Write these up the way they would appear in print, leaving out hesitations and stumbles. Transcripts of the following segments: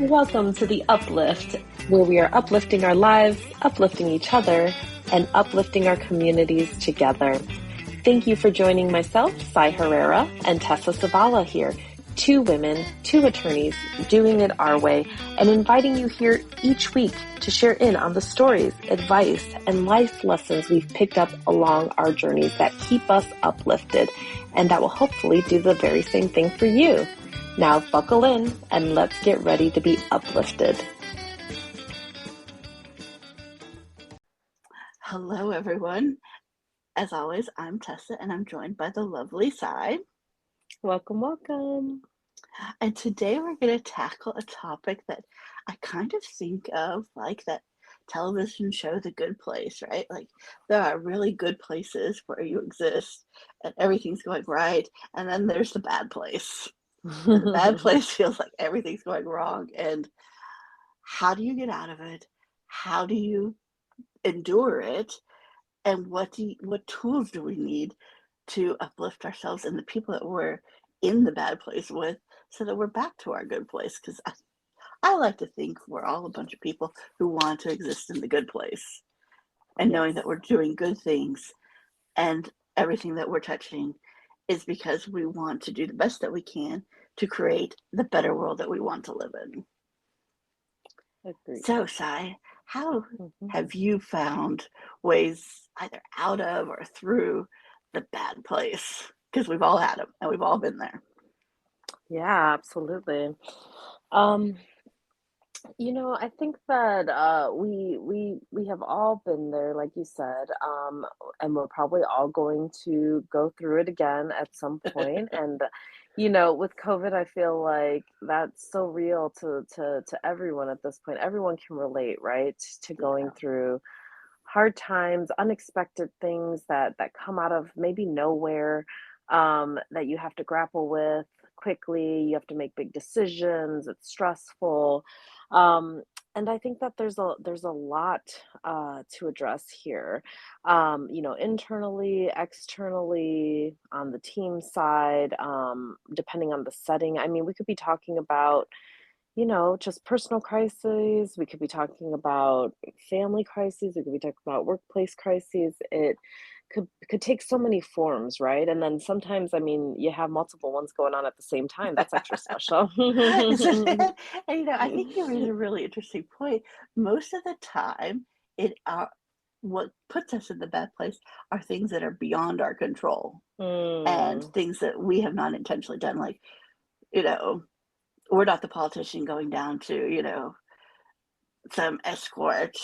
Welcome to the Uplift, where we are uplifting our lives, uplifting each other, and uplifting our communities together. Thank you for joining myself, Cy Herrera, and Tessa Savala here, two women, two attorneys, doing it our way, and inviting you here each week to share in on the stories, advice, and life lessons we've picked up along our journeys that keep us uplifted, and that will hopefully do the very same thing for you. Now buckle in and let's get ready to be uplifted. Hello, everyone. As always, I'm Tessa, and I'm joined by the lovely Cy. Welcome, welcome. And today we're going to tackle a topic that I kind of think of like that television show, The Good Place, right? Like there are really good places where you exist and everything's going right. And then there's the bad place. And the bad place feels like everything's going wrong. And how do you get out of it? How do you endure it? And what tools do we need to uplift ourselves and the people that we're in the bad place with so that we're back to our good place? Because I like to think we're all a bunch of people who want to exist in the good place, and knowing that we're doing good things and everything that we're touching is because we want to do the best that we can to create the better world that we want to live in. Agreed. So, Cy, how have you found ways either out of or through the bad place? Because we've all had them and we've all been there. Yeah, absolutely. Um, I think that we have all been there, like you said, and we're probably all going to go through it again at some point. And with COVID, I feel like that's so real to everyone at this point. Everyone can relate, right, to going through hard times, unexpected things that come out of maybe nowhere, that you have to grapple with quickly. You have to make big decisions. It's stressful. Um, and I think that there's a lot to address here, internally, externally, on the team side, depending on the setting. I mean, we could be talking about just personal crises. We could be talking about family crises. We could be talking about workplace crises. It could take so many forms, right? And then sometimes, I mean, you have multiple ones going on at the same time. That's extra special. And, I think you raise a really interesting point. Most of the time, it what puts us in the bad place are things that are beyond our control and Mm, things that we have not intentionally done. Like, you know, we're not the politician going down to, some escort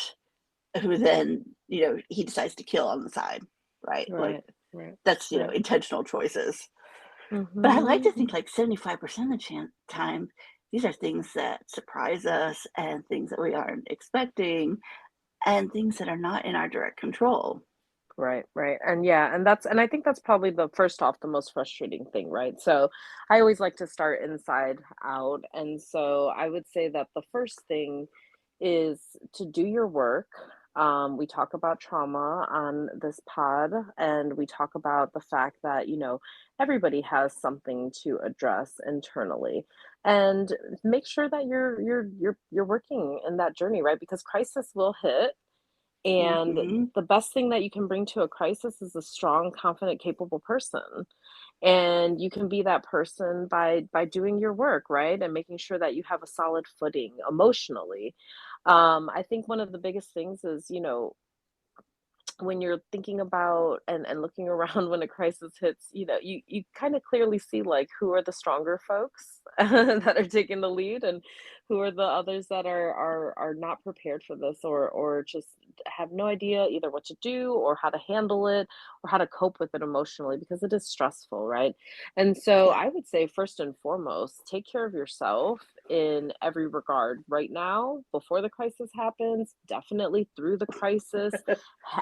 who then, he decides to kill on the side, right? Like right, right, that's, right. intentional choices. But I like to Hmm. think like 75% of the time, these are things that surprise us and things that we aren't expecting and things that are not in our direct control. Right, right. And yeah, and I think that's probably the first off the most frustrating thing, right? So I always like to start inside out. And so I would say that the first thing is to do your work. We talk about trauma on this pod, and we talk about the fact that, everybody has something to address internally. And make sure that you're working in that journey, right? Because crisis will hit, and Hmm. the best thing that you can bring to a crisis is a strong, confident, capable person. And you can be that person by doing your work, right? And making sure that you have a solid footing emotionally. I think one of the biggest things is, when you're thinking about and looking around when a crisis hits, you kind of clearly see like who are the stronger folks that are taking the lead, and who are the others that are not prepared for this, or just have no idea either what to do or how to handle it or how to cope with it emotionally, because it is stressful, right? And so Yeah. I would say first and foremost, take care of yourself in every regard right now, before the crisis happens, definitely through the crisis,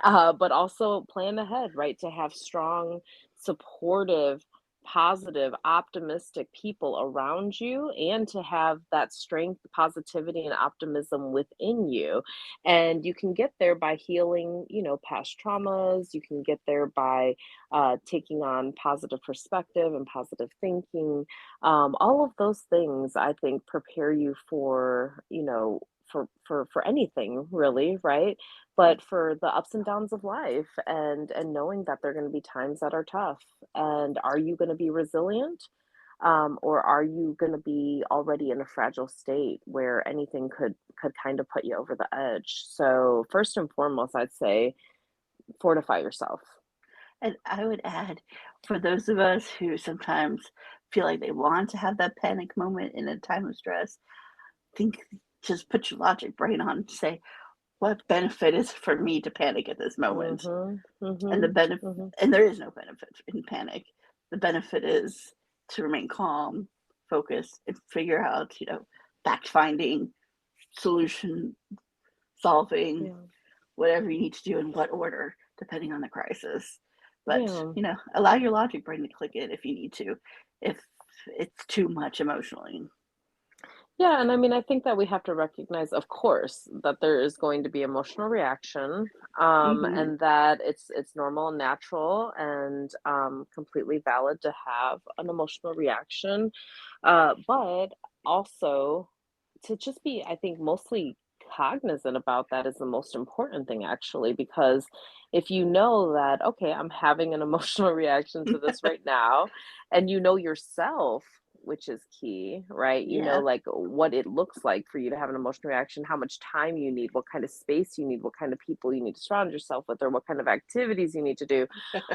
but also plan ahead, right? To have strong, supportive, positive, optimistic people around you and to have that strength, positivity, and optimism within you. And you can get there by healing, past traumas. You can get there by taking on positive perspective and positive thinking. All of those things, I think, prepare you for, for anything really, right? But for the ups and downs of life, and knowing that there are going to be times that are tough, and are you going to be resilient, or are you going to be already in a fragile state where anything could kind of put you over the edge? So first and foremost, I'd say fortify yourself. And I would add, for those of us who sometimes feel like they want to have that panic moment in a time of stress, think just put your logic brain on and say, what benefit is for me to panic at this moment? Mhm. And the Mhm. benefit, Mhm. and there is no benefit in panic. The benefit is to remain calm, focused, and figure out, fact finding, solution solving, Yeah. whatever you need to do in what order, depending on the crisis. But, Yeah. allow your logic brain to click in if you need to, if it's too much emotionally. Yeah, and I mean, I think that we have to recognize, of course, that there is going to be emotional reaction, Hmm. and that it's normal and natural and completely valid to have an emotional reaction, but also to just be, I think, mostly cognizant about that is the most important thing, actually, because if you know that, okay, I'm having an emotional reaction to this right now, and you know yourself, which is key, right? You know, Yeah. like what it looks like for you to have an emotional reaction, how much time you need, what kind of space you need, what kind of people you need to surround yourself with, or what kind of activities you need to do.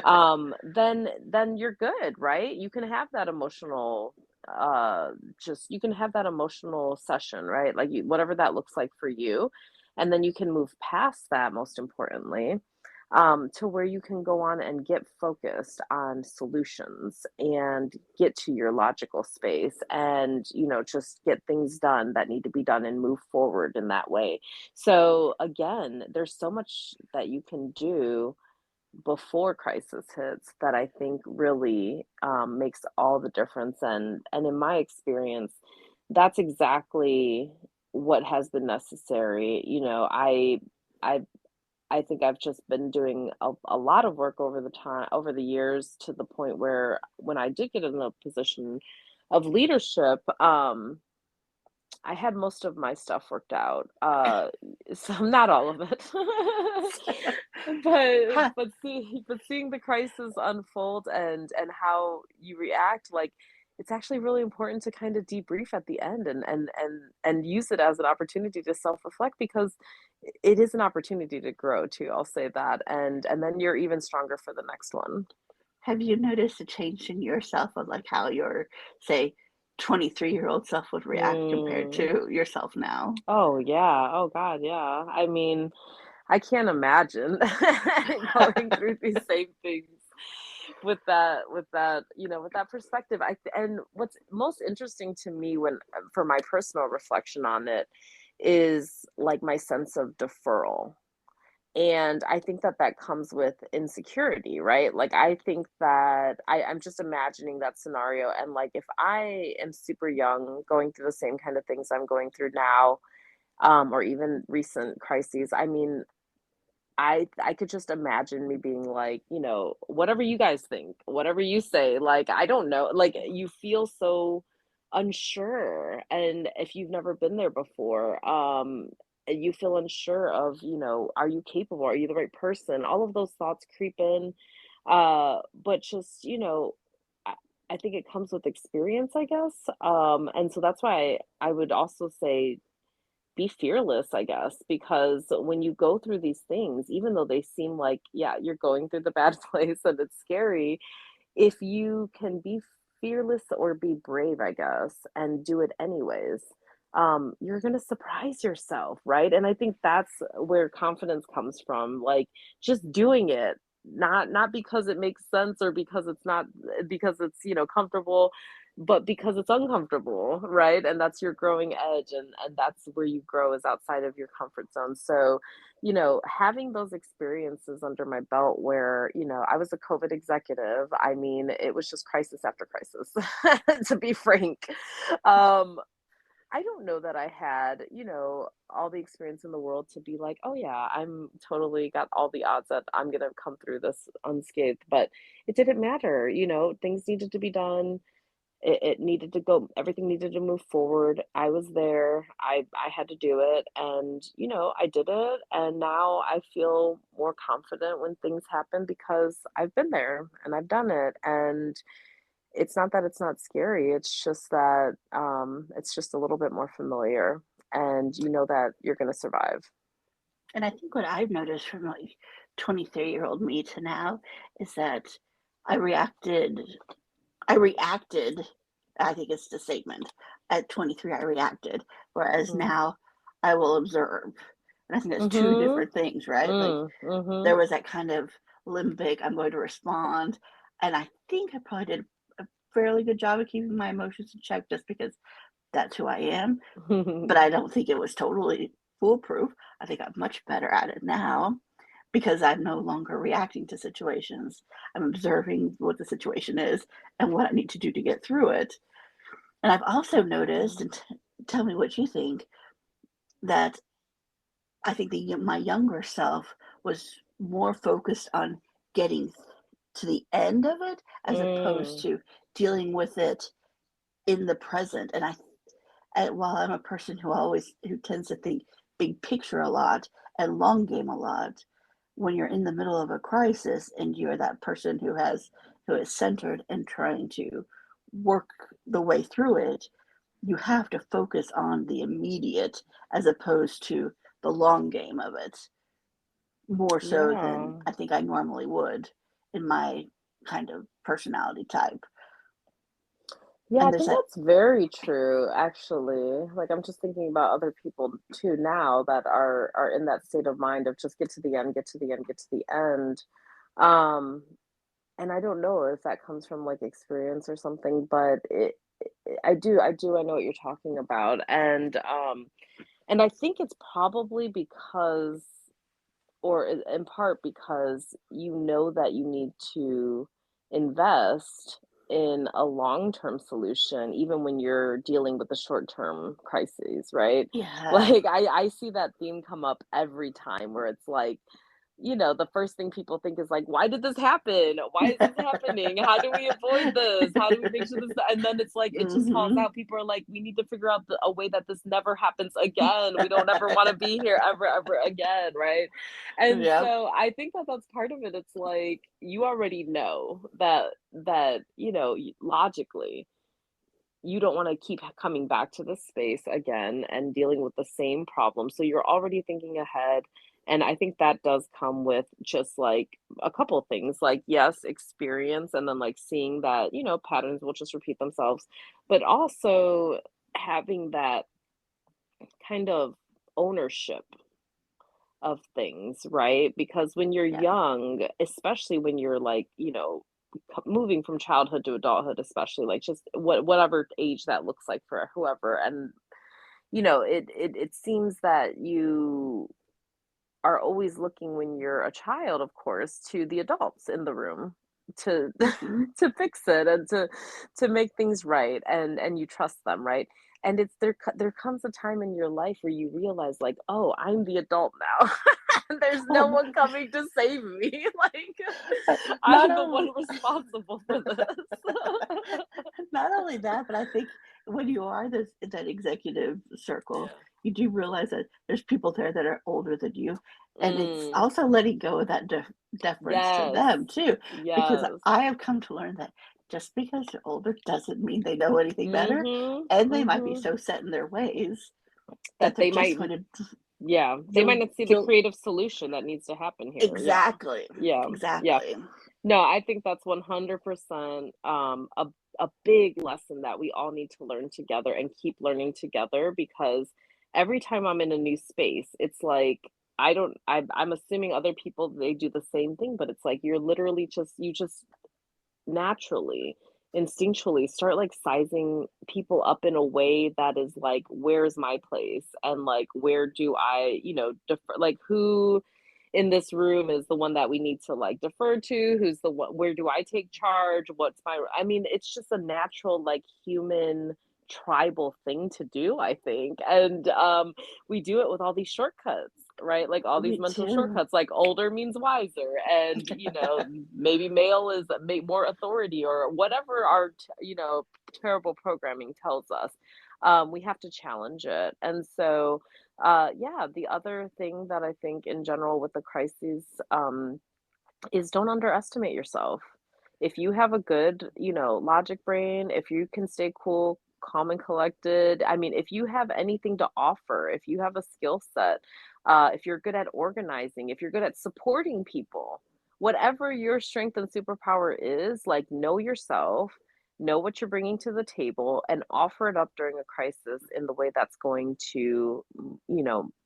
Then you're good, right? You can have that emotional just you can have that emotional session, right? Like whatever that looks like for you. And then you can move past that, most importantly, to where you can go on and get focused on solutions and get to your logical space and, just get things done that need to be done and move forward in that way. So, again, there's so much that you can do before crisis hits that I think really makes all the difference. And in my experience, that's exactly what has been necessary. I I think I've just been doing a lot of work over the years, to the point where when I did get in a position of leadership, I had most of my stuff worked out. So not all of it. But Ha, seeing the crisis unfold and how you react, like, it's actually really important to kind of debrief at the end and use it as an opportunity to self-reflect, because it is an opportunity to grow too, I'll say that, and then you're even stronger for the next one. have you noticed a change in yourself of like how your, say, 23-year-old self would react compared Mm. to yourself now? Oh, yeah. Oh god, yeah. I mean, I can't imagine going through these same things with that perspective. And what's most interesting to me when for my personal reflection on it is like my sense of deferral. And I think that that comes with insecurity, right? Like I think that I'm just imagining that scenario, and like if I am super young going through the same kind of things I'm going through now, or even recent crises. I mean, I could just imagine me being like, "Whatever you guys think, whatever you say." Like, I don't know. Like, you feel so unsure, and if you've never been there before, you feel unsure of, are you capable? Are you the right person? All of those thoughts creep in. But just, I, I think it comes with experience, I guess. And so that's why I would also say be fearless, I guess, because when you go through these things, even though they seem like, yeah, you're going through the bad place and it's scary, if you can be fearless or be brave, I guess, and do it anyways, you're going to surprise yourself, right? And I think that's where confidence comes from, like just doing it. Not because it makes sense or because it's not because it's comfortable, but because it's uncomfortable, right? And that's your growing edge, and that's where you grow, is outside of your comfort zone. So, having those experiences under my belt where, I was a COVID executive, I mean, it was just crisis after crisis, to be frank. Um, I don't know that I had, all the experience in the world to be like, "Oh yeah, I'm totally got all the odds that I'm gonna come through this unscathed," but it didn't matter, things needed to be done. It needed to go, everything needed to move forward. I was there. I had to do it, and, I did it, and now I feel more confident when things happen because I've been there and I've done it, and it's not that it's not scary, it's just that, it's just a little bit more familiar, and you know that you're gonna survive. And I think what I've noticed from like 23-year-old me to now is that I reacted I reacted, I think it's the statement. At 23, I reacted, whereas Mhm. now I will observe. And I think that's two Mhm. different things, right? Like Mhm. there was that kind of limbic, I'm going to respond. And I think I probably did a fairly good job of keeping my emotions in check just because that's who I am. But I don't think it was totally foolproof. I think I'm much better at it now because I'm no longer reacting to situations. I'm observing what the situation is and what I need to do to get through it. And I've also noticed, Mhm. and tell me what you think, that I think my younger self was more focused on getting to the end of it as opposed Mm. to dealing with it in the present. And while I'm a person who tends to think big picture a lot and long game a lot, when you're in the middle of a crisis and you're that person who is centered and trying to work the way through it, you have to focus on the immediate as opposed to the long game of it, more so than Yeah. I think I normally would in my kind of personality type. Yeah, And I there's think that, that's very true, actually. Like, I'm just thinking about other people too now that are in that state of mind of just get to the end, get to the end, get to the end. Um, and I don't know if that comes from like experience or something, but I know what you're talking about. And I think it's probably because, or in part because you know that you need to invest in a long-term solution even when you're dealing with the short-term crises, right? yeah. Like I see that theme come up every time where it's like, the first thing people think is like, "Why did this happen? Why is this happening? How do we avoid this? How do we make sure this," and then it's like it just falls Hmm. out. People are like, "We need to figure out a way that this never happens again. We don't ever wanna be here ever, ever again," right? And Yep. so I think that that's part of it. It's like you already know that, logically, you don't wanna keep coming back to this space again and dealing with the same problem, so you're already thinking ahead, and I think that does come with just, like, a couple of things, like, yes, experience, and then, like, seeing that, patterns will just repeat themselves, but also having that kind of ownership of things, right? Because when you're Yeah. young, especially when you're, like, moving from childhood to adulthood, especially, like, just whatever age that looks like for whoever, and, it seems that you are always looking when you're a child, of course, to the adults in the room to Hmm. to fix it and to make things right, and you trust them, right? And it's there comes a time in your life where you realize like, "Oh, I'm the adult now. There's no Well, one coming to save me. Like, not I'm the one only responsible for this." not only that, but I think when you are this that executive circle, Yeah. you do realize that there's people there that are older than you, and it's Mm. also letting go of that deference to Yes. them too, because Yes. I have come to learn that just because they're older doesn't mean they know anything better, Mhm. and they might be Mhm. so set in their ways that That they're they just might going to Yeah, they might you'll not see the you'll creative solution that needs to happen here. Yeah. exactly, Yeah. Yeah. exactly. No, I think that's 100% a big lesson that we all need to learn together and keep learning together because every time I'm in a new space, it's like I'm assuming other people they do the same thing, but it's like you're literally just you just naturally instinctually start like sizing people up in a way that is like, where's my place? And like, where do I, defer, like who in this room is the one that we need to like defer to? Who's the one, where do I take charge? What's my, I mean, it's just a natural, like human tribal thing to do, I think. And we do it with all these shortcuts, right? Like all these Me mental too. shortcuts, like older means wiser, and maybe male is more authority or whatever our terrible programming tells us. We have to challenge it, and so yeah, the other thing that I think in general with the crises is don't underestimate yourself. If you have a good, logic brain, if you can stay cool, calm, and collected, I mean, if you have anything to offer, if you have a skill set, if you're good at organizing, if you're good at supporting people, whatever your strength and superpower is, like, know yourself, know what you're bringing to the table, and offer it up during a crisis in the way that's going to,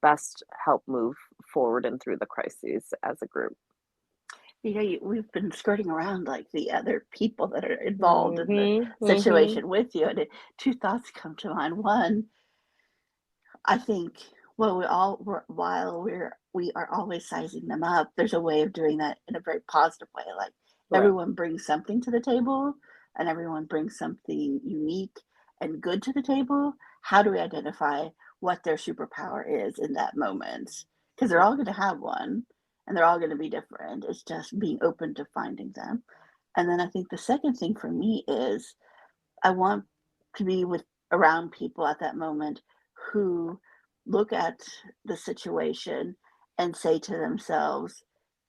best help move forward and through the crises as a group. We've been skirting around like the other people that are involved in the Mhm, mhm. situation with you, and two thoughts come to mind. One, I think, well, while we are always sizing them up, there's a way of doing that in a very positive way. Like Right. everyone brings something to the table, and everyone brings something unique and good to the table. How do we identify what their superpower is in that moment? Because they're Yep. all going to have one, and they're all going to be different. It's just being open to finding them. And then I think the second thing for me is I want to be with around people at that moment who look at the situation and say to themselves,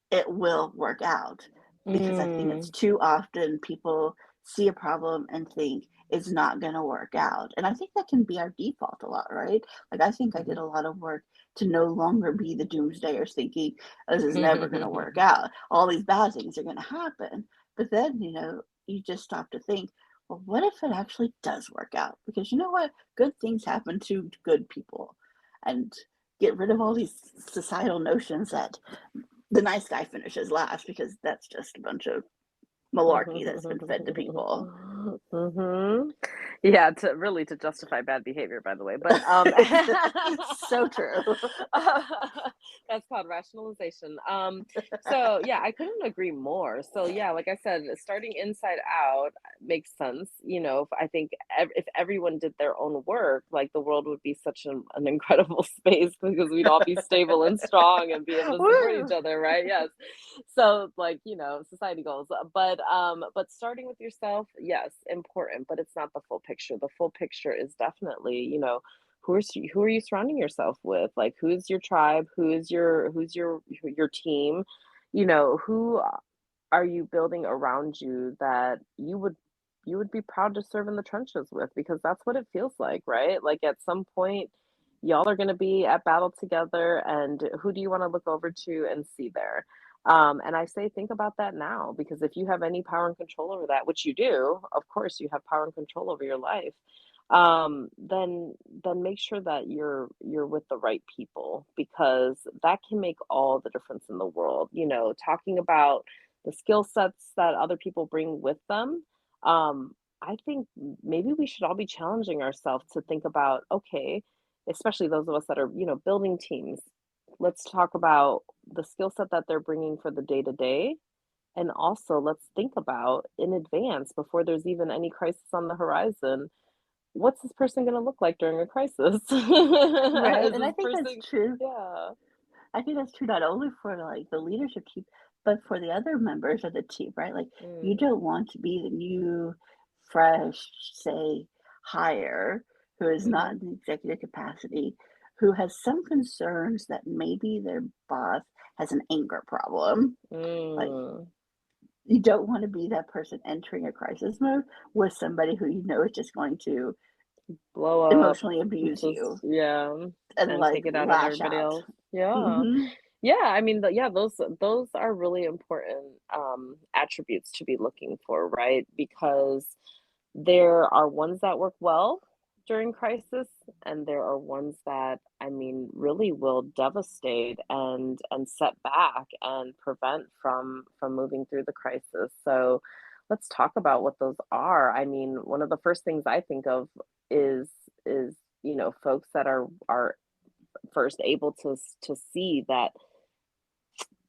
it will work out. Because I think it's Mm. too often people see a problem and think it's not going to work out. And I think that can be our default a lot, right? Like, I think I did Mhm. a lot of work to no longer be the doomsdayers thinking this is never going to work out. All these bad things are going to happen. But then, you just stop to think, well, what if it actually does work out? Because you know what? Good things happen to good people. And get rid of all these societal notions that the nice guy finishes last because that's just a bunch of malarkey that's been fed to people. Mhm. Yeah, to justify bad behavior, by the way, but, So true. that's called rationalization. So, yeah, I couldn't agree more. So, yeah, like I said, starting inside out makes sense, I think if everyone did their own work, like, the world would be such an incredible space because we'd all be stable and strong and be able to support each Woo! other, right? Yes. So like, society goals. But starting with yourself, yes, important, but it's not the full picture. The full picture is definitely, who are you surrounding yourself with? Like who's your tribe? Who's your team? Who are you building around you that you would be proud to serve in the trenches with, because that's what it feels like, right? Like at some point y'all are going to be at battle together, and who do you want to look over to and see there? And I say think about that now, because if you have any power and control over that, which you do, of course you have power and control over your life, then make sure that you're with the right people, because that can make all the difference in the world. Talking about the skill sets that other people bring with them, I think maybe we should all be challenging ourselves to think about, okay, especially those of us that are, building teams. Let's talk about the skill set that they're bringing for the day to day. And also, let's think about in advance, before there's even any crisis on the horizon, what's this person going to look like during a crisis? Right, Is and I this think that's person, true. yeah. I think that's true not only for, like, the leadership team, but for the other members of the team, right? Like, you Mm, don't want to be the new, fresh, say, hire who is not hmm. in the executive capacity, who has some concerns that maybe their boss has an anger problem. Like, Mm, you don't want to be that person entering a crisis mode with somebody who you know is just going to blow up, emotionally abuse just, you yeah, and, and like, take it out on lash everybody out. else. Yeah. Mhm. Yeah, I mean, yeah, those are really important attributes to be looking for, right? Because there are ones that work well during crisis, and there are ones that, I mean, really will devastate and set back and prevent from moving through the crisis. So let's talk about what those are. I mean, one of the first things I think of is is, folks that are first able to see that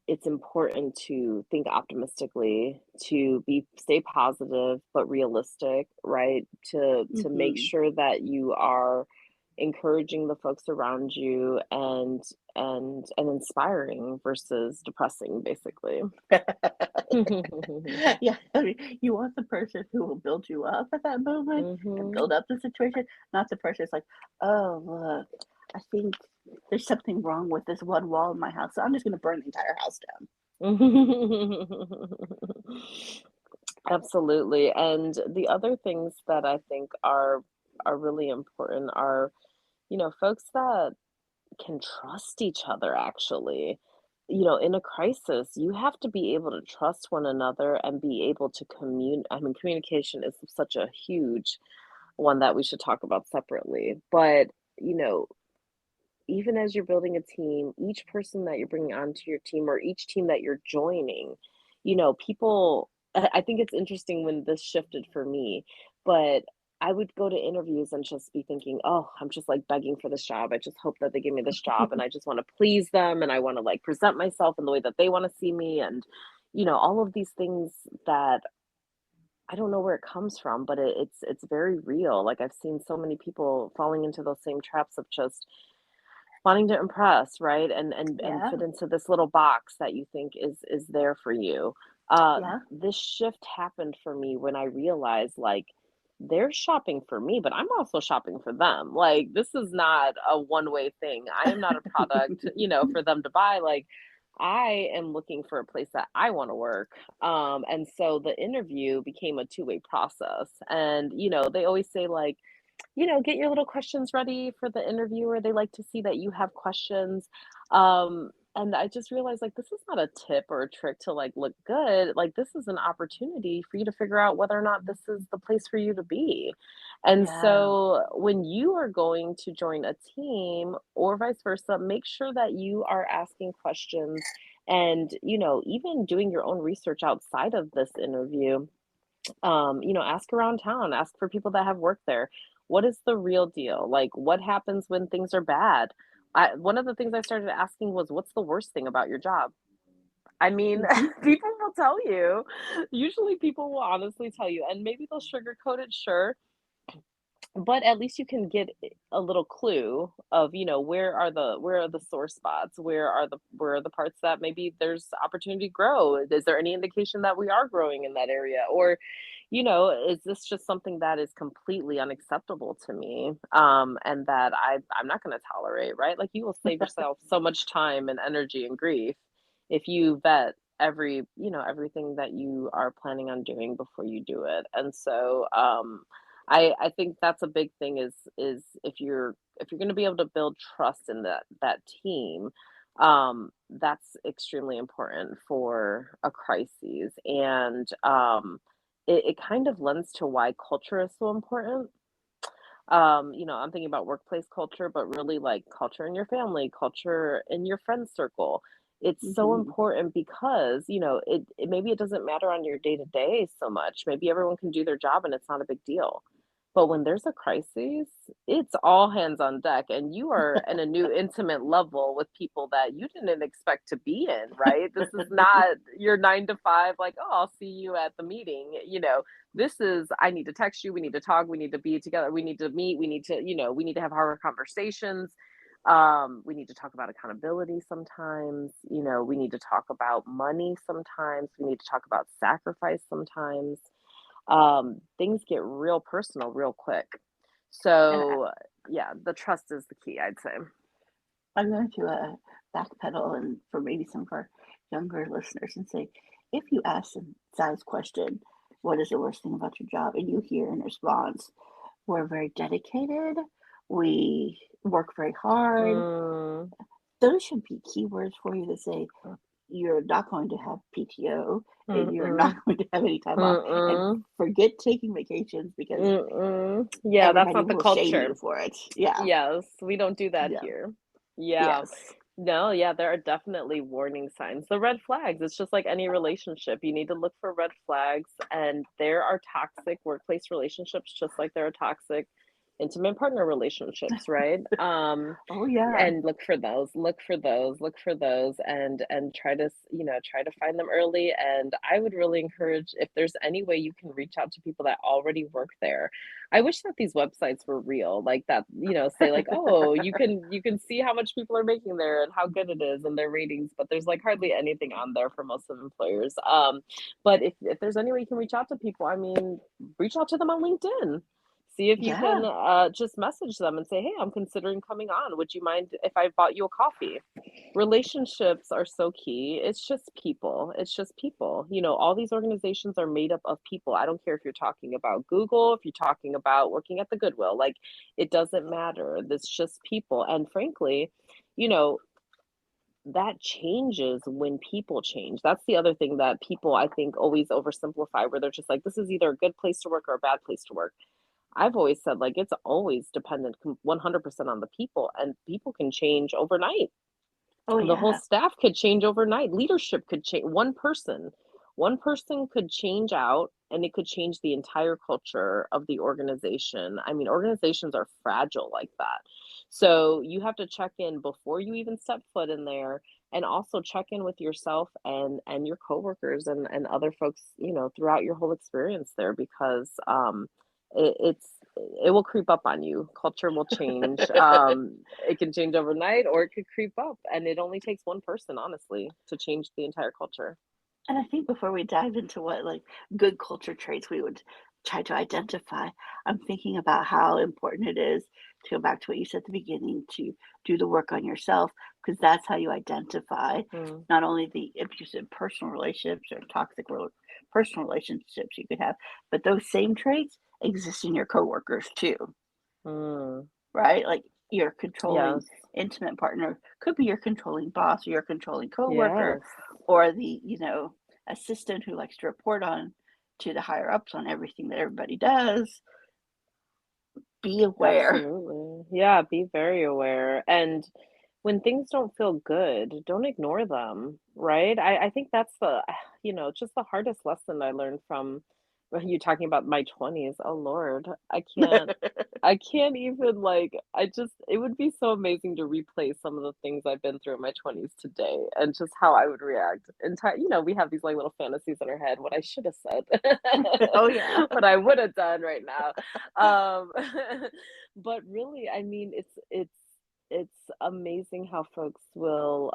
it's important to think optimistically, to stay positive but realistic, right? To make Mm-hmm. sure that you are encouraging the folks around you and inspiring versus depressing, basically. Yeah, I mean, you want the person who will build you up at that moment and Mhm. build up the situation, not the person who's like, oh, look, I think there's something wrong with this one wall in my house, so I'm just going to burn the entire house down. Absolutely. And the other things that I think are really important are, folks that can trust each other actually. In a crisis, you have to be able to trust one another and be able to I mean, communication is such a huge one that we should talk about separately. But, you know, even as you're building a team, each person that you're bringing onto your team or each team that you're joining, people I think it's interesting when this shifted for me, but I would go to interviews and just be thinking, "Oh, I'm just like begging for this job. I just hope that they give me this job and I just want to please them and I want to like present myself in the way that they want to see me." And all of these things that I don't know where it comes from, but it's very real. Like I've seen so many people falling into those same traps of just wanting to impress, right? And Yeah, fit into this little box that you think is there for you. yeah, This shift happened for me when I realized, like, they're shopping for me, but I'm also shopping for them. Like, this is not a one-way thing. I am not a product, for them to buy. Like, I am looking for a place that I want to work. And so the interview became a two-way process. And, they always say, like, get your little questions ready for the interviewer. They like to see that you have questions. And I just realized like this is not a tip or a trick to like look good. Like this is an opportunity for you to figure out whether or not this is the place for you to be. And yeah, so when you are going to join a team or vice versa, make sure that you are asking questions and, even doing your own research outside of this interview. Ask around town, ask for people that have worked there. What is the real deal? Like, what happens when things are bad? One of the things I started asking was, what's the worst thing about your job? I mean, hmm, people will tell you. Usually, people will honestly tell you, and maybe they'll sugarcoat it, sure, but at least you can get a little clue of, where are the sore spots? Where are the parts that maybe there's opportunity to grow? Is there any indication that we are growing in that area? Or, is this just something that is completely unacceptable to me? And that I'm not gonna tolerate, right? Like you will save yourself so much time and energy and grief if you vet everything that you are planning on doing before you do it. And so I think that's a big thing is if you're going to be able to build trust in that team, that's extremely important for a crisis, and it kind of lends to why culture is so important. I'm thinking about workplace culture, but really like culture in your family, culture in your friend circle. It's so hmm, important because, maybe it doesn't matter on your day to day so much. Maybe everyone can do their job and it's not a big deal. But when there's a crisis, it's all hands on deck, and you are in a new intimate level with people that you didn't expect to be in, right? This is not your 9 to 5, like, oh, I'll see you at the meeting. This is, I need to text you, we need to talk, we need to be together, we need to meet, we need to have harder conversations. We need to talk about accountability sometimes, we need to talk about money sometimes, we need to talk about sacrifice sometimes. Things get real personal real quick. and So, yeah, the trust is the key, I'd say. I'm going to backpedal and for maybe some of our younger listeners and say, if you ask a size question, what is the worst thing about your job? And you hear in response, we're very dedicated, we work very hard. Mm, Those should be keywords for you to say you're not going to have PTO and you're not mm-mm, going to have any time off and mm-mm, forget taking vacations because mm-mm. Yeah, that's everybody not the will shame you culture. for it. Yeah. Yes, we don't do that Yeah. here. Yeah. Yes. No, yeah, there are definitely warning signs. The red flags, it's just like any relationship. You need to look for red flags, and there are toxic workplace relationships just like there are toxic intimate partner relationships, right? Oh yeah, And look for those, look for those, look for those, and try to, try to find them early. And I would really encourage, if there's any way you can reach out to people that already work there. I wish that these websites were real, like that, say like, oh, you can see how much people are making there and how good it is and their ratings, but there's like hardly anything on there for most of employers. But if there's any way you can reach out to people, I mean, reach out to them on LinkedIn. See if you can yeah. just message them and say, hey, I'm considering coming on. Would you mind if I bought you a coffee? Relationships are so key. It's just people. It's just people. All these organizations are made up of people. I don't care if you're talking about Google, if you're talking about working at the Goodwill, like it doesn't matter. It's just people. And frankly, you know, that changes when people change. That's the other thing that people, I think, always oversimplify, where they're just like, this is either a good place to work or a bad place to work. I've always said, like, it's always dependent 100% on the people, and people can change overnight. Oh The whole yeah, staff could change overnight. Leadership could change. One person could change out, and it could change the entire culture of the organization. I mean, organizations are fragile like that. So you have to check in before you even step foot in there, and also check in with yourself and your coworkers and other folks, throughout your whole experience there, because it will creep up on you. Culture will change. It can change overnight, or it could creep up, and it only takes one person, honestly, to change the entire culture. and I think before we dive into what like good culture traits we would try to identify, I'm thinking about how important it is to go back to what you said at the beginning to do the work on yourself because that's how you identify Mm, not only the abusive personal relationships or toxic personal relationships you could have, but those same traits exist in your coworkers too. mm, Right? Like your controlling yes, intimate partner could be your controlling boss or your controlling coworker yes, or the, assistant who likes to report on to the higher ups on everything that everybody does. Be aware. absolutely. Yeah, be very aware. And when things don't feel good, don't ignore them, right? I think that's just the hardest lesson I learned from, well, you talking about my 20s. Oh Lord, I can't even, like, it would be so amazing to replay some of the things I've been through in my 20s today and just how I would react. We have these like little fantasies in our head, what I should have said, Oh yeah. what I would have done right now. Um, but really, I mean, it's amazing how folks will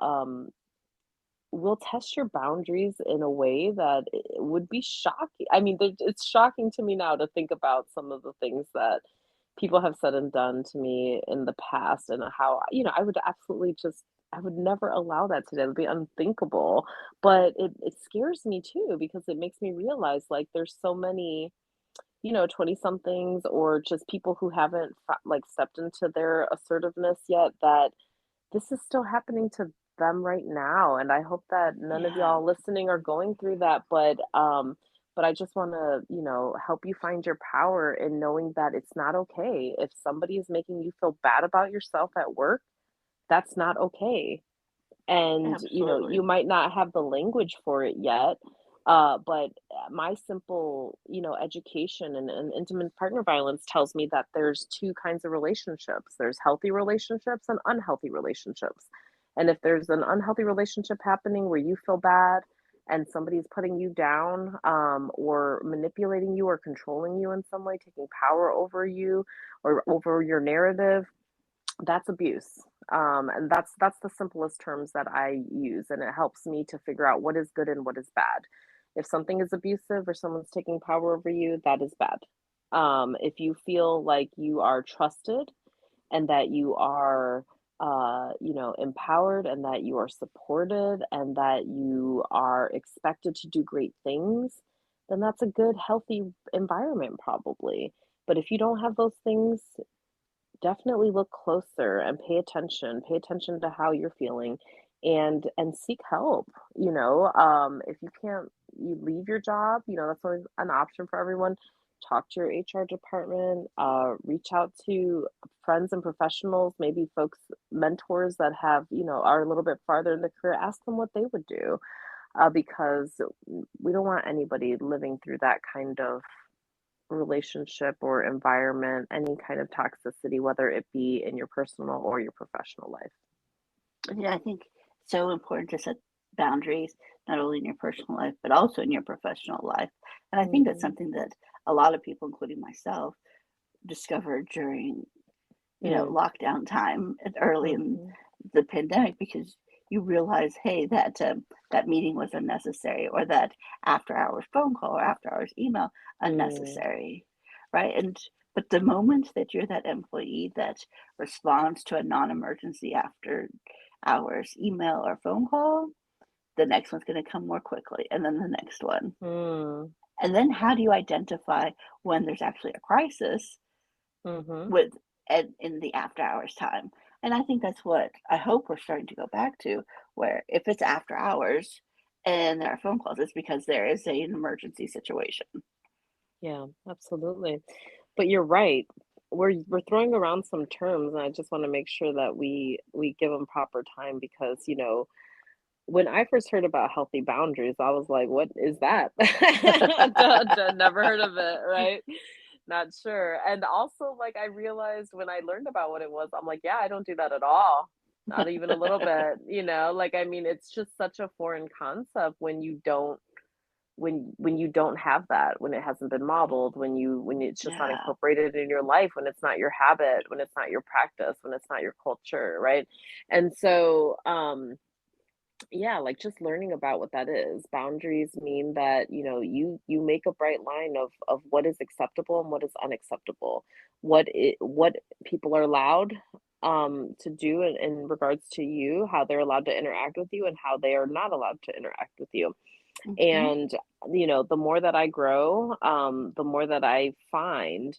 test your boundaries in a way that it would be shocking. I mean, it's shocking to me now to think about some of the things that people have said and done to me in the past, and how, I would absolutely just, I would never allow that today. It would be unthinkable. But it scares me too, because it makes me realize, like, there's so many, 20 somethings, or just people who haven't like stepped into their assertiveness yet, that this is still happening to them right now. And I hope that none of Yeah. y'all listening are going through that. But I just want to, help you find your power in knowing that it's not okay. If somebody is making you feel bad about yourself at work, that's not okay. And Absolutely. you might not have the language for it yet, but my simple, education and intimate partner violence tells me that there's two kinds of relationships. There's healthy relationships and unhealthy relationships. And if there's an unhealthy relationship happening where you feel bad and somebody's putting you down, or manipulating you or controlling you in some way, taking power over you or over your narrative, that's abuse. And that's the simplest terms that I use, and it helps me to figure out what is good and what is bad. If something is abusive or someone's taking power over you, that is bad. If you feel like you are trusted and that you are, empowered, and that you are supported, and that you are expected to do great things, then that's a good, healthy environment, probably. But if you don't have those things, definitely look closer and pay attention. Pay attention to how you're feeling, and seek help. If you can't, you leave your job, that's always an option for everyone. talk to your HR department, reach out to friends and professionals, maybe folks, mentors that have, are a little bit farther in the career, ask them what they would do, because we don't want anybody living through that kind of relationship or environment, any kind of toxicity, whether it be in your personal or your professional life. Yeah, I think so important to set boundaries, not only in your personal life, but also in your professional life. And I think that's Mhm. something that a lot of people, including myself, discovered during, Mm. lockdown time early in Mhm. the pandemic because you realize, hey, that meeting was unnecessary, or that after hours phone call or after hours email Mm. unnecessary, right? And but the moment that you're that employee that responds to a non-emergency after hours email or phone call, the next one's going to come more quickly, and then the next one. Mm. And then how do you identify when there's actually a crisis Mhm. with in the after hours time? And I think that's what I hope we're starting to go back to, where if it's after hours and there are phone calls, it's because there is an emergency situation. Yeah, absolutely. But you're right. We're throwing around some terms, and I just want to make sure that we give them proper time because, when I first heard about healthy boundaries, I was like, "What is that?" Never heard of it, right? Not sure. And also, like, I realized when I learned about what it was, I'm like, "Yeah, I don't do that at all. Not even a little bit," Like, I mean, it's just such a foreign concept when you don't have that, when it hasn't been modeled, when it's just not Yeah. incorporated in your life, when it's not your habit, when it's not your practice, when it's not your culture, right? And so, yeah, like just learning about what that is. Boundaries mean that, you make a bright line of what is acceptable and what is unacceptable. What people are allowed to do in regards to you, how they're allowed to interact with you and how they are not allowed to interact with you. Hmm. And, the more that I grow, the more that I find,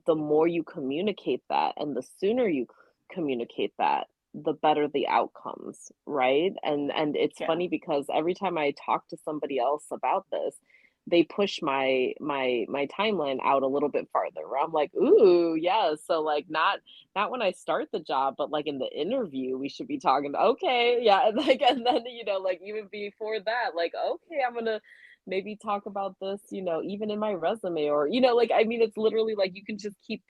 the more you communicate that and the sooner you communicate that, the better the outcomes, right? And it's Yeah. funny because every time I talk to somebody else about this, they push my timeline out a little bit farther where I'm like, ooh, yeah. So like not when I start the job, but like in the interview, we should be talking, okay, yeah, and like and then like even before that, like, okay, I'm gonna maybe talk about this, even in my resume or, like, I mean, it's literally like you can just keep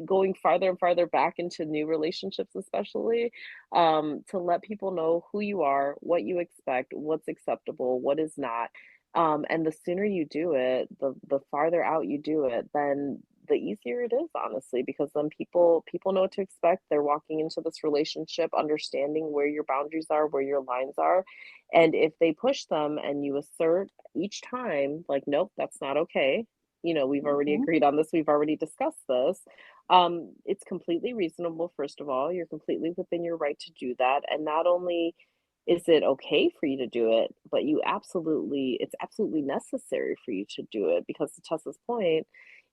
going farther and farther back into new relationships, especially to let people know who you are, what you expect, what's acceptable, what is not. And the sooner you do it, the farther out you do it, then the easier it is, honestly, because then people know what to expect. They're walking into this relationship understanding where your boundaries are, where your lines are, and if they push them and you assert each time, like, nope, that's not okay. We've already Hmm. agreed on this, we've already discussed this. It's completely reasonable, first of all. You're completely within your right to do that. And not only is it okay for you to do it, but it's absolutely necessary for you to do it because to Tessa's point,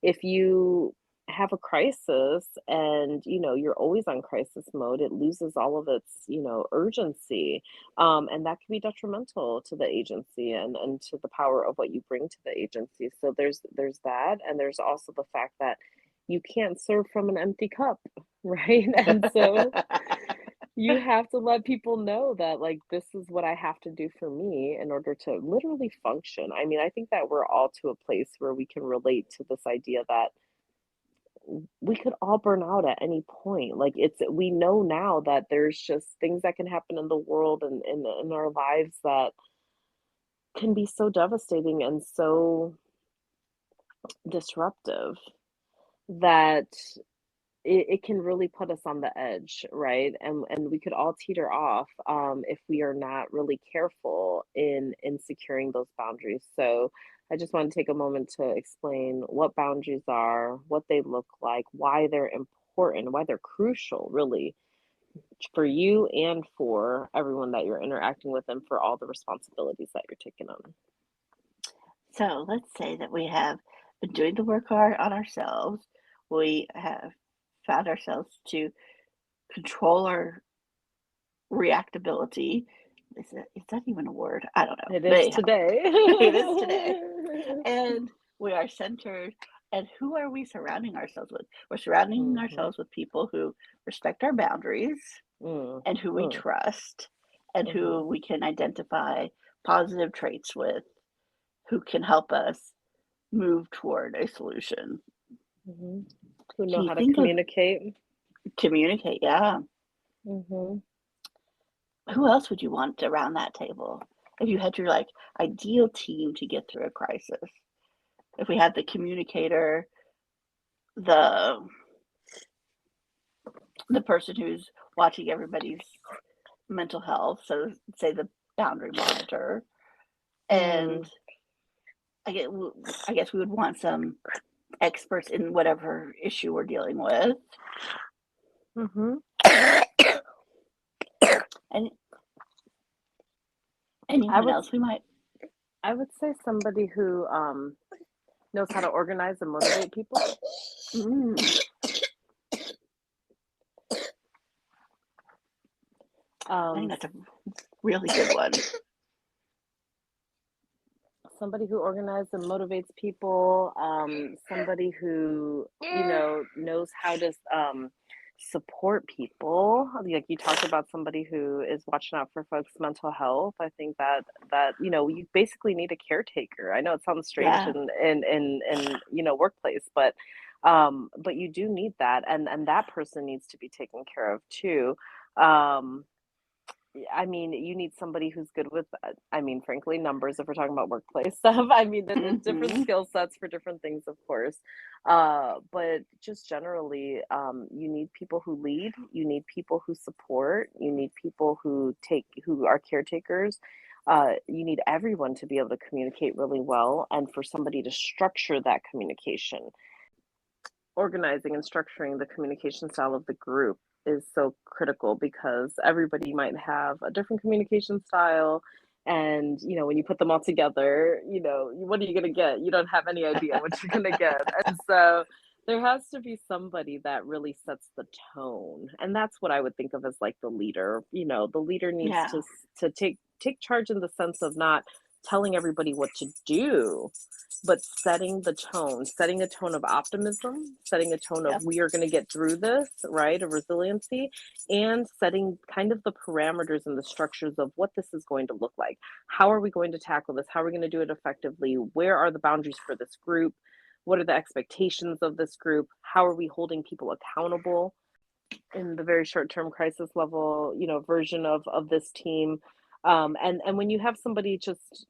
if you have a crisis and you're always on crisis mode, it loses all of its urgency, and that can be detrimental to the agency and to the power of what you bring to the agency. So there's that, and there's also the fact that you can't serve from an empty cup, right? And so you have to let people know that, like, this is what I have to do for me in order to literally function. I mean, I think that we're all to a place where we can relate to this idea that we could all burn out at any point. Like, we know now that there's just things that can happen in the world and in our lives that can be so devastating and so disruptive that it can really put us on the edge, right? And we could all teeter off if we are not really careful in securing those boundaries. So I just want to take a moment to explain what boundaries are, what they look like, why they're important, why they're crucial, really, for you and for everyone that you're interacting with, and for all the responsibilities that you're taking on. So let's say that we have been doing the work hard on ourselves. We have found ourselves to control our reactability. Is that even a word? I don't know. It is They have. today. It is today. And we are centered And who are we surrounding ourselves with? We're surrounding Mhm. ourselves with people who respect our boundaries Mm. and who we Mm. trust and who Mhm. we can identify positive traits with, who can help us move toward a solution. Mhm. Who Can know you how to think of communicate. communicate? Yeah. Mhm. Who else would you want around that table? If you had your like ideal team to get through a crisis, if we had the communicator, the the person who's watching everybody's mental health, so say the boundary monitor, and Mm. I guess we would want some experts in whatever issue we're dealing with, Mhm. and I anyone would else we might. I would say somebody who knows how to organize and motivate people. Mm, I think Um, that's a really good one. somebody who organizes and motivates people. Somebody who knows how to support people. Like you talked about somebody who is watching out for folks' mental health. I think that you basically need a caretaker. I know it sounds strange Yeah, in workplace, but you do need that, and that person needs to be taken care of too. Um, I mean, you need somebody who's good with, frankly, numbers if we're talking about workplace stuff. I mean, there's different hmm, skill sets for different things, of course. But just generally, you need people who lead, you need people who support, you need people who are caretakers. You need everyone to be able to communicate really well and for somebody to structure that communication. Organizing and structuring the communication style of the group is so critical because everybody might have a different communication style. And, when you put them all together, what are you going to get? You don't have any idea what you're going to get. And so there has to be somebody that really sets the tone. And that's what I would think of as like the leader. The leader needs yeah, to take charge in the sense of not telling everybody what to do, but setting a tone of optimism, setting a tone of yep, we are going to get through this, right? Of resiliency, and setting kind of the parameters and the structures of what this is going to look like. How are we going to tackle this? How are we going to do it effectively? Where are the boundaries for this group? What are the expectations of this group? How are we holding people accountable in the very short term crisis level, version of this team? And when you have somebody just,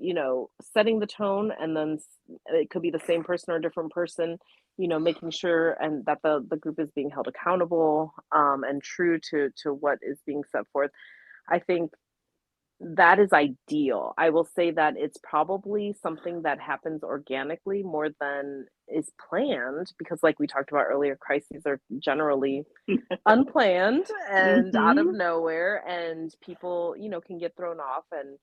setting the tone, and then it could be the same person or a different person, making sure and that the group is being held accountable, and true to what is being set forth. I think that is ideal. I will say that it's probably something that happens organically more than is planned because, like we talked about earlier, crises are generally unplanned and out of hmm, nowhere, and people, can get thrown off, and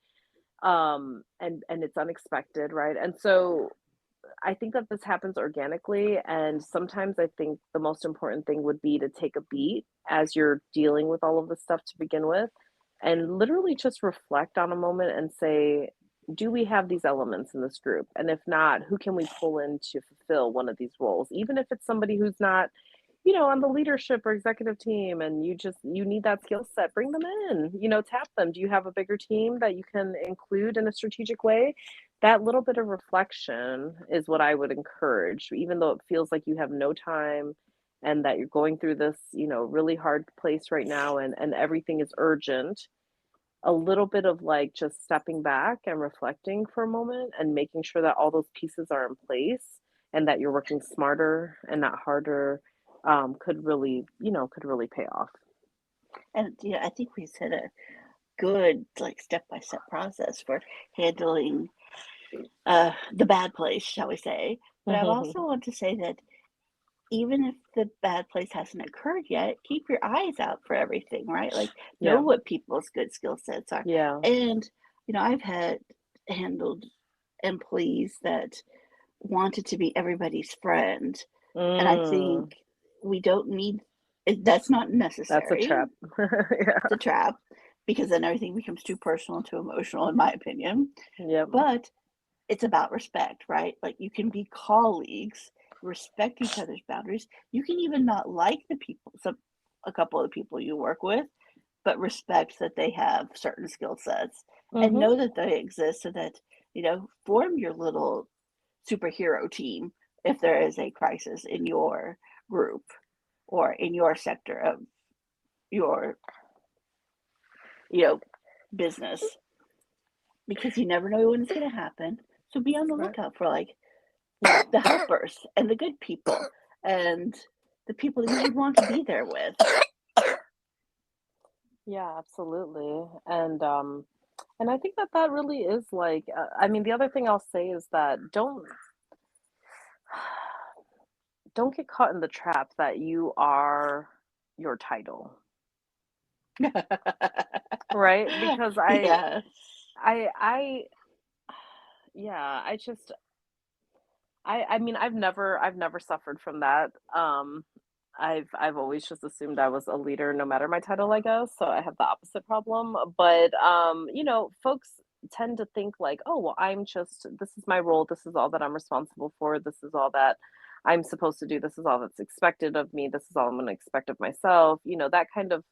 it's unexpected, right? And so I think that this happens organically, and sometimes I think the most important thing would be to take a beat as you're dealing with all of this stuff to begin with, and literally just reflect on a moment and say, do we have these elements in this group? And if not, who can we pull in to fulfill one of these roles? Even if it's somebody who's not, on the leadership or executive team, and you need that skill set, bring them in, tap them. Do you have a bigger team that you can include in a strategic way? That little bit of reflection is what I would encourage, even though it feels like you have no time and that you're going through this, really hard place right now, and everything is urgent. A little bit of like just stepping back and reflecting for a moment and making sure that all those pieces are in place and that you're working smarter and not harder, could really pay off. and I think we set a good like step by step process for handling the bad place, shall we say? But I also want to say that even if the bad place hasn't occurred yet, keep your eyes out for everything, right? Like, know Yeah. what people's good skill sets are. Yeah. And, I've had handled employees that wanted to be everybody's friend. And I think Mm, we don't need that's not that's a necessary. trap. Yeah. It's a trap because then everything becomes too personal and too emotional, in my opinion. Yep. But it's about respect, right? Like, you can be colleagues respect each other's boundaries. You can even not like the people, a couple of the people you work with, but respect that they have certain skill sets and Mhm. know that they exist so that, form your little superhero team if there is a crisis in your group or in your sector of your, you know, business because you never know when it's going to happen. So be on the Right. lookout for like Yeah. the helpers and the good people and the people that you would want to be there with. Yeah, absolutely. And I think that that really is like, I mean, the other thing I'll say is that don't get caught in the trap that you are your title, right? Because Yes. I, yeah, I mean, I've never suffered from that. I've always just assumed I was a leader no matter my title, I guess. So I have the opposite problem. But folks tend to think like, oh, well, this is my role, this is all that I'm responsible for, this is all that I'm supposed to do, this is all that's expected of me, this is all I'm gonna expect of myself. That kind of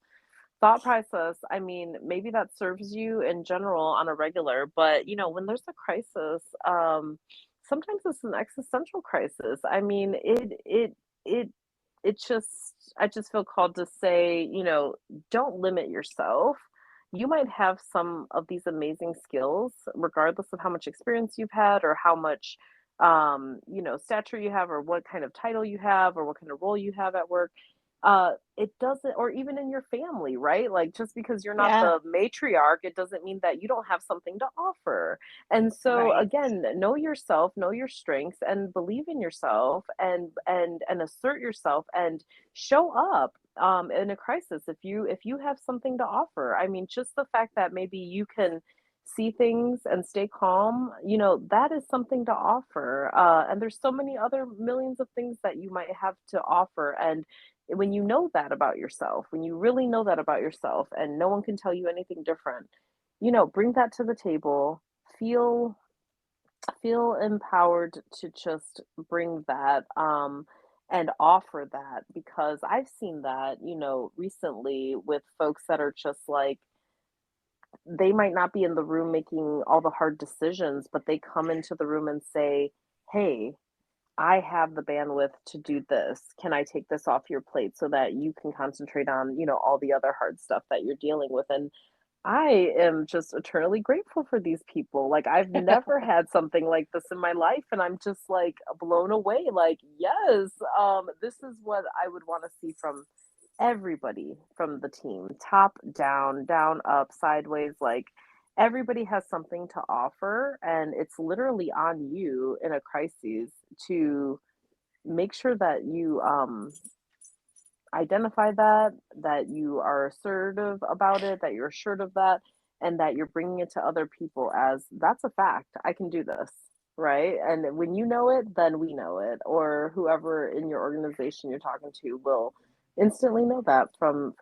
thought process, I mean, maybe that serves you in general on a regular, but when there's a crisis, sometimes it's an existential crisis. I mean, it it just I just feel called to say, don't limit yourself. You might have some of these amazing skills, regardless of how much experience you've had or how much stature you have or what kind of title you have or what kind of role you have at work. It doesn't, or even in your family, right? Like, just because you're not Yeah. the matriarch, it doesn't mean that you don't have something to offer. And so Right. again, know yourself, know your strengths, and believe in yourself, and assert yourself, and show up in a crisis if you have something to offer. I mean, just the fact that maybe you can see things and stay calm, that is something to offer. And there's so many other millions of things that you might have to offer. And when you know that about yourself, when you really know that about yourself, and no one can tell you anything different, bring that to the table. Feel feel empowered to just bring that, and offer that, because I've seen that, recently with folks that are just like, they might not be in the room making all the hard decisions, but they come into the room and say, "Hey, I have the bandwidth to do this. Can I take this off your plate so that you can concentrate on, all the other hard stuff that you're dealing with?" And I am just eternally grateful for these people. Like, I've never had something like this in my life, and I'm just like blown away. Like, yes, this is what I would want to see from everybody from the team, top down, down, up, sideways. Like, everybody has something to offer, and it's literally on you in a crisis to make sure that you identify that you are assertive about it, that you're assured of that, and that you're bringing it to other people as, that's a fact. I can do this, right? And when you know it, then we know it, or whoever in your organization you're talking to will instantly know that from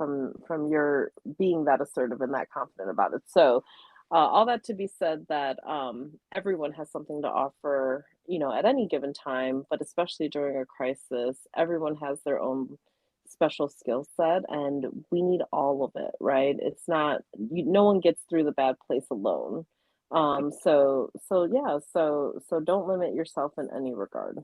your being that assertive and that confident about it. So, all that to be said, that everyone has something to offer, at any given time, but especially during a crisis, everyone has their own special skill set, and we need all of it, right? It's not, no one gets through the bad place alone. So yeah, so don't limit yourself in any regard.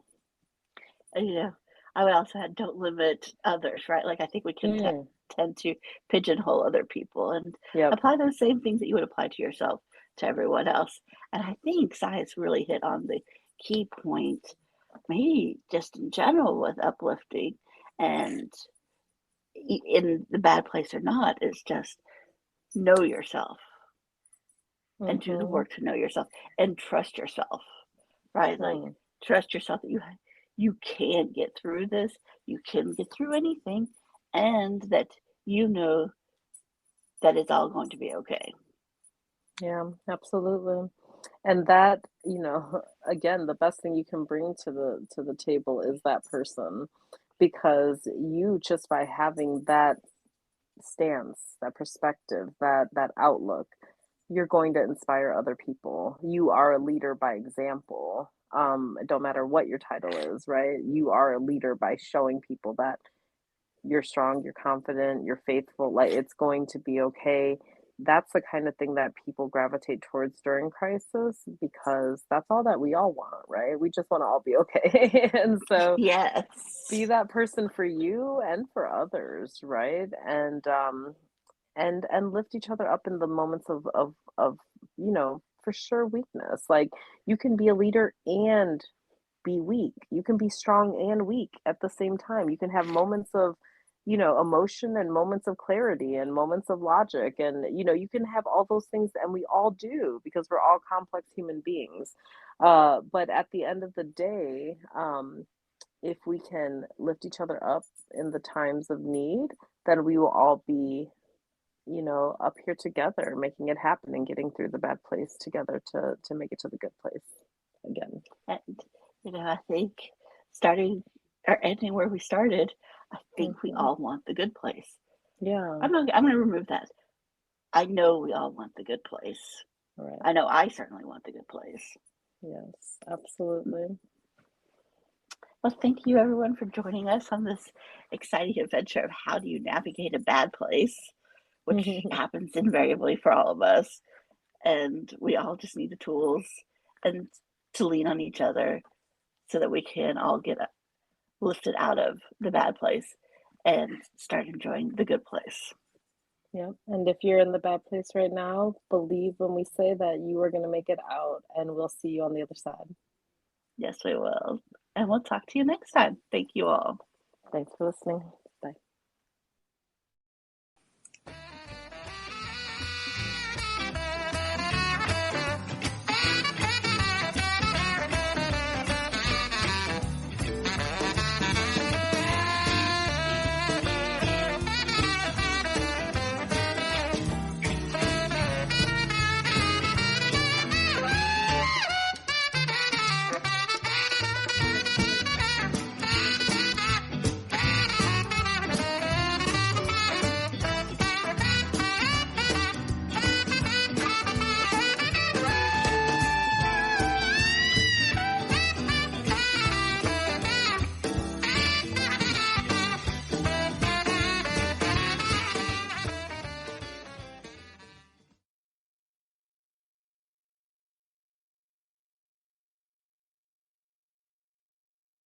You know, I would also add, don't limit others, right? Like, I think we can Mm, tend to pigeonhole other people and yep. apply those same things that you would apply to yourself to everyone else. And I think science really hit on the key point, maybe just in general with uplifting and in the bad place or not, is just know yourself and do the Mm-hmm. work to know yourself and trust yourself, right? Like, Mm. trust yourself that you can get through this, you can get through anything, and that you know that it's all going to be okay. Yeah, absolutely. And that, again, the best thing you can bring to the table is that person, because you, just by having that stance, that perspective, that outlook, you're going to inspire other people. You are a leader by example. It don't matter what your title is, right? You are a leader by showing people that you're strong, you're confident, you're faithful, like it's going to be okay. That's the kind of thing that people gravitate towards during crisis because that's all that we all want, right? We just want to all be okay. And so be Yes. that person for you and for others, right? And lift each other up in the moments of for sure weakness. Like you can be a leader and be weak. You can be strong and weak at the same time. You can have moments of, emotion and moments of clarity and moments of logic. And, you can have all those things, and we all do because we're all complex human beings. But at the end of the day, if we can lift each other up in the times of need, then we will all be, up here together, making it happen and getting through the bad place together to make it to the good place again. And, I think starting or ending where we started, I think we Hmm. all want the good place. Yeah. I'm going to remove that. I know we all want the good place. Right. I know I certainly want the good place. Yes, absolutely. Well, thank you everyone for joining us on this exciting adventure of how do you navigate a bad place, which happens invariably for all of us. And we all just need the tools and to lean on each other so that we can all get lifted out of the bad place and start enjoying the good place. Yep. And if you're in the bad place right now, believe when we say that you are going to make it out, and we'll see you on the other side. Yes, we will. And we'll talk to you next time. Thank you all. Thanks for listening.